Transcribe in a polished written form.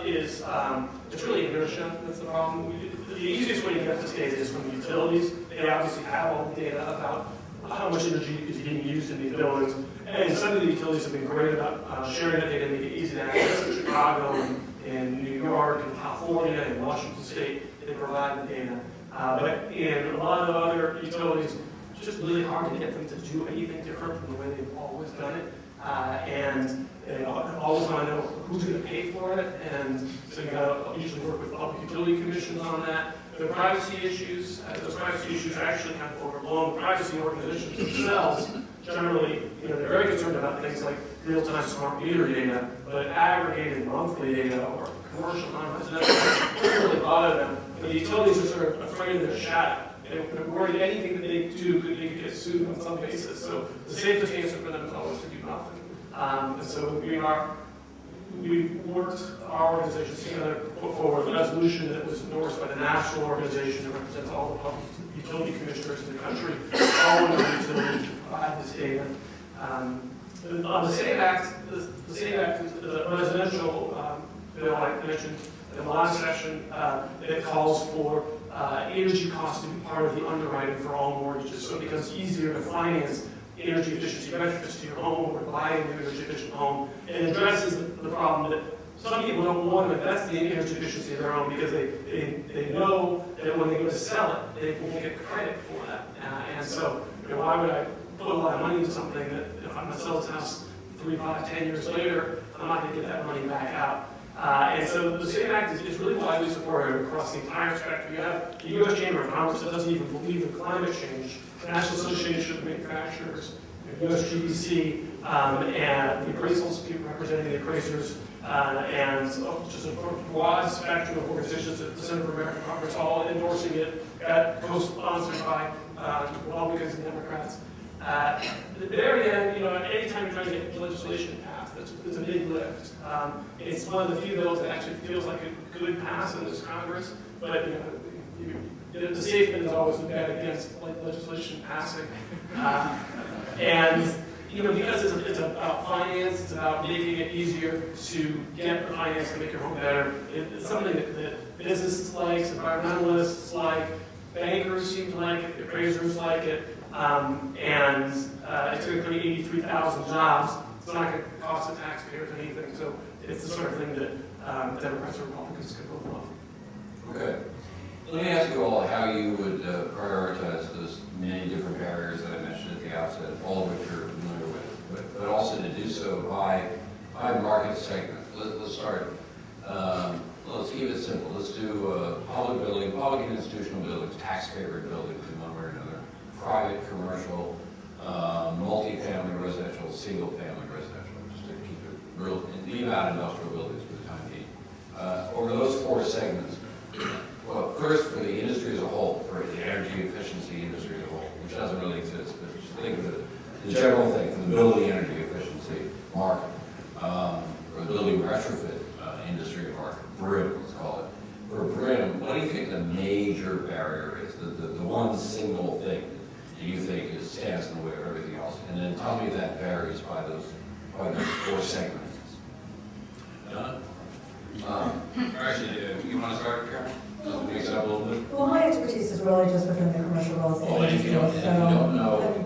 is it's really inertia that's the problem. The easiest way to get this data is from the utilities. They obviously have all the data about how much energy is being used in these buildings. And some of the utilities have been great about sharing that data, make it easy to access. In Chicago, in New York, in California, in Washington State, they provide the data. But in a lot of other utilities, it's just really hard to get them to do anything different from the way they've always done it. And they always want to know who's going to pay for it. And so you got to usually work with public utility commissions on that. The privacy issues, those privacy issues are actually kind of overblown. Privacy organizations themselves, generally, they're very concerned about things like real-time smart meter data, but aggregated monthly data or commercial non-residential doesn't really bother them. And the utilities are sort of afraid of their shadow. They're worried anything that they do could get sued on some basis. So the safest answer for them is always to do nothing. And so we've worked, our organizations together, put forward a resolution that was endorsed by the national organization that represents all the public utility commissioners in the country, all of the utilities to provide this data. On the SAVE Act, the SAVE Act is a residential bill I mentioned in the last session that calls for energy costs to be part of the underwriting for all mortgages, so it becomes easier to finance energy efficiency retrofits to your home or buying an energy efficient home, and addresses the problem that some people don't want to invest in the energy efficiency of their home because they know that when they go to sell it, they won't get credit for that. And so, why would I put a lot of money into something that if I'm going to sell this house 3, 5, 10 years later, I'm not going to get that money back out? And so the SAVE Act is really widely supported across the entire spectrum. You have the U.S. Chamber of Commerce that doesn't even believe in climate change, the National Association of Manufacturers, USGBC, and the appraisals, people representing the appraisers, and just a broad spectrum of organizations at the Center for American Progress, all endorsing it, co-sponsored by Republicans and Democrats. There again, anytime you're trying to get legislation passed, it's a big lift. It's one of the few bills that actually feels like it could pass in this Congress, but the safety is always a bet against legislation passing. And because it's about finance, it's about making it easier to get the finance to make your home better. It's something that businesses like, environmentalists like, bankers seem to like it, appraisers like it. And it's going to create 83,000 jobs. It's not going to cost the taxpayers anything. So it's the sort of thing that Democrats and Republicans can both love. Okay. Let me ask you all how you would prioritize those many different barriers that I mentioned at the outset, all of which you're familiar with, but also to do so by market segment. Let's start. Let's keep it simple. Let's do public building, public and institutional buildings, tax-favored buildings in one way or another, private, commercial, multi-family residential, single-family residential, just to keep it real, and leave out industrial buildings for the time being. Over those 4 segments, well, first for the industry as a whole, for the energy efficiency industry as a whole, which doesn't really exist, but just think of it, the general thing, for the building energy efficiency market, or the building retrofit industry market, BRIM, let's call it. For BRIM, what do you think the major barrier is, the one single thing that you think stands in the way of everything else? And then tell me if that varies by those 4 segments. Actually, you want to start, Karen? Mix it up a little bit. Well, my expertise is really just within the commercial real estate. Well, if you don't know,